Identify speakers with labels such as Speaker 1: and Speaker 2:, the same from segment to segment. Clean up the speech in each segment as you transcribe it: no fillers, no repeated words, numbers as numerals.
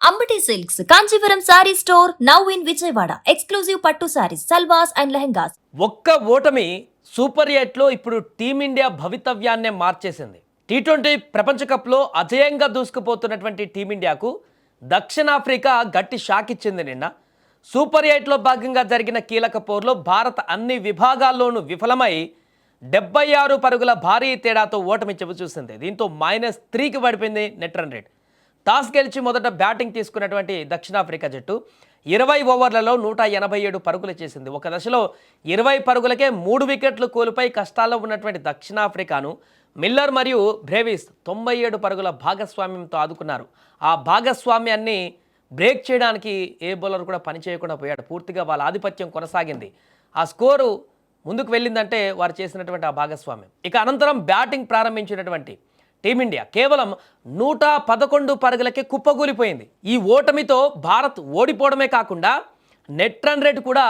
Speaker 1: Ambati silks Kanchipuram sorry store now in Vijayawada. Exclusive పట్టు saris, సల్వాస్ and lehengas.
Speaker 2: ఒక్క ఓటమి సూపర్ 8లో ఇప్పుడు టీమిండియా భవితవ్యాన్నే మార్చేసింది. టీ20 ప్రపంచ కప్లో అజేయంగా దూసుకుపోతున్నటువంటి టీమిండియాకు దక్షిణాఫ్రికా గట్టి షాక్ ఇచ్చింది. నిన్న సూపర్ 8లో భాగంగా జరిగిన కీలక పోరులో భారత్ అన్ని విభాగాల్లోనూ విఫలమై 76 పరుగుల భారీ తేడాతో ఓటమి చవిచూసింది. దీంతో -3కి పడిపోయింది నెట్ రన్ రేట్. టాస్ గెలిచి మొదట బ్యాటింగ్ తీసుకున్నటువంటి దక్షిణాఫ్రికా జట్టు 20 ఓవర్లలో 187 పరుగులు చేసింది. ఒక దశలో 20 పరుగులకే 3 వికెట్లు కోల్పోయి కష్టాల్లో ఉన్నటువంటి దక్షిణాఫ్రికాను మిల్లర్ మరియు బ్రేవిస్ 97 పరుగుల భాగస్వామ్యంతో ఆదుకున్నారు. ఆ భాగస్వామ్యాన్ని బ్రేక్ చేయడానికి ఏ బౌలర్ కూడా పనిచేయకుండా పోయాడు. పూర్తిగా వాళ్ళ ఆధిపత్యం కొనసాగింది. ఆ స్కోరు ముందుకు వెళ్ళిందంటే వారు చేసినటువంటి ఆ భాగస్వామ్యం. ఇక అనంతరం బ్యాటింగ్ ప్రారంభించినటువంటి టీమిండియా కేవలం 111 పరుగులకే కుప్పగూలిపోయింది. ఈ ఓటమితో భారత్ ఓడిపోవడమే కాకుండా నెట్ రన్ రేట్ కూడా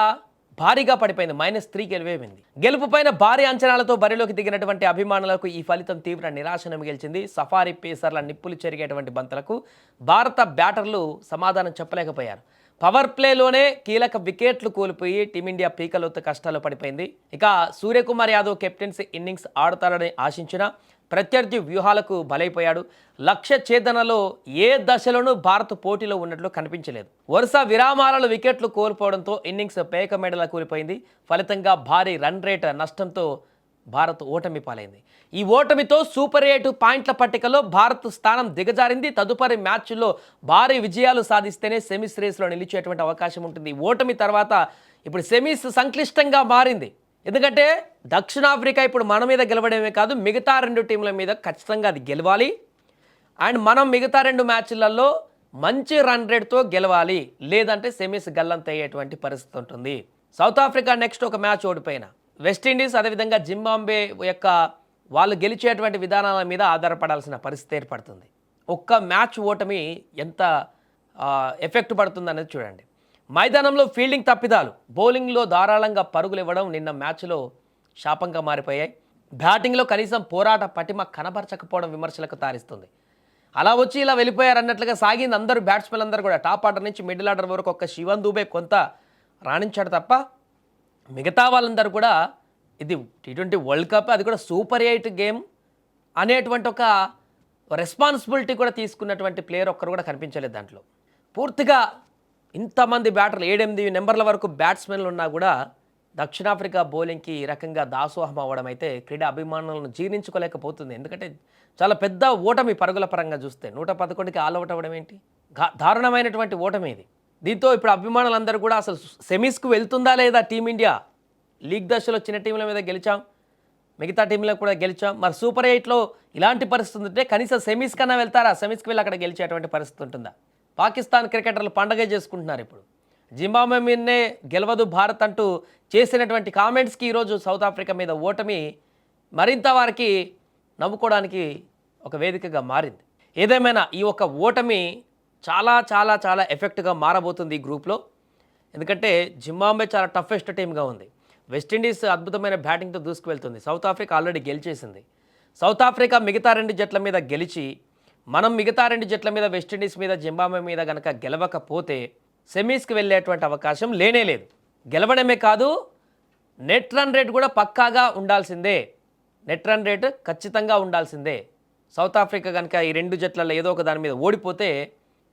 Speaker 2: భారీగా పడిపోయింది. -3కి వెళ్ళిపోయింది. గెలుపుపైన భారీ అంచనాలతో బరిలోకి దిగినటువంటి అభిమానులకు ఈ ఫలితం తీవ్ర నిరాశను మిగిల్చింది. సఫారీ పేసర్ల నిప్పులు చెరిగేటువంటి బంతులకు భారత బ్యాటర్లు సమాధానం చెప్పలేకపోయారు. పవర్ ప్లేలోనే కీలక వికెట్లు కోల్పోయి టీమిండియా పీకలోతు కష్టాలు పడిపోయింది. ఇక సూర్యకుమార్ యాదవ్ కెప్టెన్సీ ఇన్నింగ్స్ ఆడతారని ఆశించిన ప్రత్యర్థి వ్యూహాలకు బలైపోయాడు. లక్ష్య ఛేదనలో ఏ దశలోనూ భారత్ పోటీలో ఉన్నట్లు కనిపించలేదు. వరుస విరామాలలో వికెట్లు కోల్పోవడంతో ఇన్నింగ్స్ పేక మెడలా కూలిపోయింది. ఫలితంగా భారీ రన్ రేట్ నష్టంతో భారత్ ఓటమి పాలైంది. ఈ ఓటమితో సూపర్ 8 పాయింట్ల పట్టికలో భారత్ స్థానం దిగజారింది. తదుపరి మ్యాచ్ల్లో భారీ విజయాలు సాధిస్తేనే సెమీస్ రేస్లో నిలిచేటువంటి అవకాశం ఉంటుంది. ఓటమి తర్వాత ఇప్పుడు సెమీస్ సంక్లిష్టంగా మారింది. ఎందుకంటే దక్షిణాఫ్రికా ఇప్పుడు మన మీద గెలవడమే కాదు, మిగతా 2 టీంల మీద ఖచ్చితంగా అది గెలవాలి. అండ్ మనం మిగతా 2 మ్యాచ్లలో మంచి రన్ రేట్తో గెలవాలి. లేదంటే సెమీస్ గల్లంతయ్యేటువంటి పరిస్థితి ఉంటుంది. సౌత్ ఆఫ్రికా నెక్స్ట్ ఒక మ్యాచ్ ఓడిపోయిన వెస్టిండీస్, అదేవిధంగా జింబాబ్వే యొక్క వాళ్ళు గెలిచేటువంటి విధానాల మీద ఆధారపడాల్సిన పరిస్థితి ఏర్పడుతుంది. ఒక్క మ్యాచ్ ఓటమి ఎంత ఎఫెక్ట్ పడుతుంది అనేది చూడండి. మైదానంలో ఫీల్డింగ్ తప్పిదాలు, బౌలింగ్లో ధారాళంగా పరుగులు ఇవ్వడం నిన్న మ్యాచ్లో శాపంగా మారిపోయాయి. బ్యాటింగ్లో కనీసం పోరాట పటిమ కనబరచకపోవడం విమర్శలకు తారిస్తుంది. అలా వచ్చి ఇలా వెళ్ళిపోయారన్నట్లుగా సాగింది. అందరూ బ్యాట్స్మెన్ అందరూ కూడా టాప్ ఆర్డర్ నుంచి మిడిల్ ఆర్డర్ వరకు ఒక్క శివన్ దూబే కొంత రాణించాడు తప్ప మిగతా వాళ్ళందరూ కూడా ఇది టీ20 వరల్డ్ కప్, అది కూడా సూపర్ 8 గేమ్ అనేటువంటి ఒక రెస్పాన్సిబిలిటీ కూడా తీసుకున్నటువంటి ప్లేయర్ ఒక్కరు కూడా కనిపించలేదు దాంట్లో. పూర్తిగా ఇంతమంది బ్యాటర్లు 7-8 నెంబర్ల వరకు బ్యాట్స్మెన్లు ఉన్నా కూడా దక్షిణాఫ్రికా బౌలింగ్కి ఈ రకంగా దాసోహం అవ్వడం అయితే క్రీడా అభిమానులను జీర్ణించుకోలేకపోతుంది. ఎందుకంటే చాలా పెద్ద ఓటమి పరుగుల పరంగా చూస్తే 111కి ఆల్అవుట్ అవ్వడం ఏంటి, దారుణమైనటువంటి ఓటమి ఇది. దీంతో ఇప్పుడు అభిమానులందరూ కూడా అసలు సెమీస్కు వెళ్తుందా లేదా టీమిండియా, లీగ్ దశలో చిన్న టీంల మీద గెలిచాం, మిగతా టీంలకు కూడా గెలిచాం, మరి సూపర్ 8లో ఇలాంటి పరిస్థితి ఉంటే కనీసం సెమీస్ కన్నా వెళ్తారా, సెమీస్కి వెళ్ళి అక్కడ గెలిచేటువంటి పరిస్థితి ఉంటుందా? పాకిస్తాన్ క్రికెటర్లు పండగే చేసుకుంటున్నారు. ఇప్పుడు జింబాబ్వే మీదనే గెలవదు భారత్ అంటూ చేసినటువంటి కామెంట్స్కి ఈరోజు సౌత్ ఆఫ్రికా మీద ఓటమి మరింత వారికి నవ్వుకోవడానికి ఒక వేదికగా మారింది. ఏదేమైనా ఈ ఒక ఓటమి చాలా చాలా చాలా ఎఫెక్ట్గా మారబోతుంది ఈ గ్రూప్లో. ఎందుకంటే జింబాబ్వే చాలా టఫెస్ట్ టీమ్గా ఉంది. వెస్టిండీస్ అద్భుతమైన బ్యాటింగ్తో దూసుకువెళ్తుంది. సౌత్ ఆఫ్రికా ఆల్రెడీ గెలిచేసింది. సౌత్ ఆఫ్రికా మిగతా 2 జట్ల మీద గెలిచి మనం మిగతా 2 జట్ల మీద వెస్టిండీస్ మీద జింబాబ్వే మీద కనుక గెలవకపోతే సెమీస్కి వెళ్ళేటువంటి అవకాశం లేనే లేదు. గెలవడమే కాదు, నెట్ రన్ రేట్ కూడా పక్కాగా ఉండాల్సిందే. నెట్ రన్ రేట్ ఖచ్చితంగా ఉండాల్సిందే. సౌత్ ఆఫ్రికా కనుక ఈ 2 జట్లలో ఏదో ఒక దాని మీద ఓడిపోతే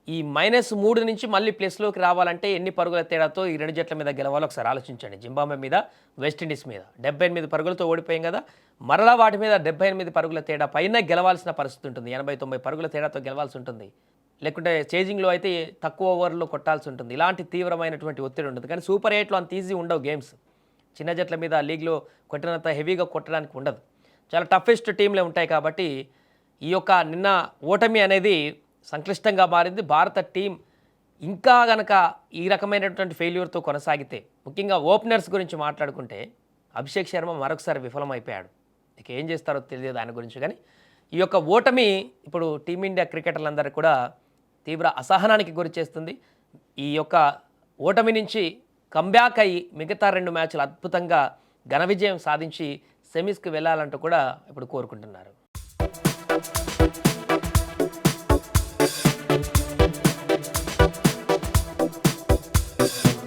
Speaker 2: ఈ -3 నుంచి మళ్ళీ ప్లస్లోకి రావాలంటే ఎన్ని పరుగుల తేడాతో ఈ 2 జట్ల మీద గెలవాలో ఒకసారి ఆలోచించండి. జింబాబ్వే మీద, వెస్టిండీస్ మీద 78 పరుగులతో ఓడిపోయాం కదా, మరలా వాటి మీద 78 పరుగుల తేడా పైన గెలవాల్సిన పరిస్థితి ఉంటుంది. 80-90 పరుగుల తేడాతో గెలవాల్సి ఉంటుంది. లేకుంటే చేజింగ్లో అయితే తక్కువ ఓవర్లో కొట్టాల్సి ఉంటుంది. ఇలాంటి తీవ్రమైనటువంటి ఒత్తిడి ఉంటుంది. కానీ సూపర్ 8లో అంత ఈజీ ఉండవు గేమ్స్. చిన్న జట్ల మీద లీగ్లో కొట్టినంత హెవీగా కొట్టడానికి ఉండదు. చాలా టఫెస్ట్ టీంలే ఉంటాయి. కాబట్టి ఈ యొక్క నిన్న ఓటమి అనేది సంక్లిష్టంగా మారింది. భారత టీం ఇంకా గనక ఈ రకమైనటువంటి ఫెయిల్యూర్తో కొనసాగితే, ముఖ్యంగా ఓపెనర్స్ గురించి మాట్లాడుకుంటే అభిషేక్ శర్మ మరొకసారి విఫలమైపోయాడు. ఇక ఏం చేస్తారో తెలియదు దాని గురించి. కానీ ఈ యొక్క ఓటమి ఇప్పుడు టీమిండియా క్రికెటర్లందరూ కూడా తీవ్ర అసహనానికి గురి చేస్తుంది. ఈ యొక్క ఓటమి నుంచి కంబ్యాక్ అయ్యి మిగతా 2 మ్యాచ్లు అద్భుతంగా ఘన విజయం సాధించి సెమీస్కి వెళ్ళాలంటూ కూడా ఇప్పుడు కోరుకుంటున్నారు.
Speaker 1: న్యూస్.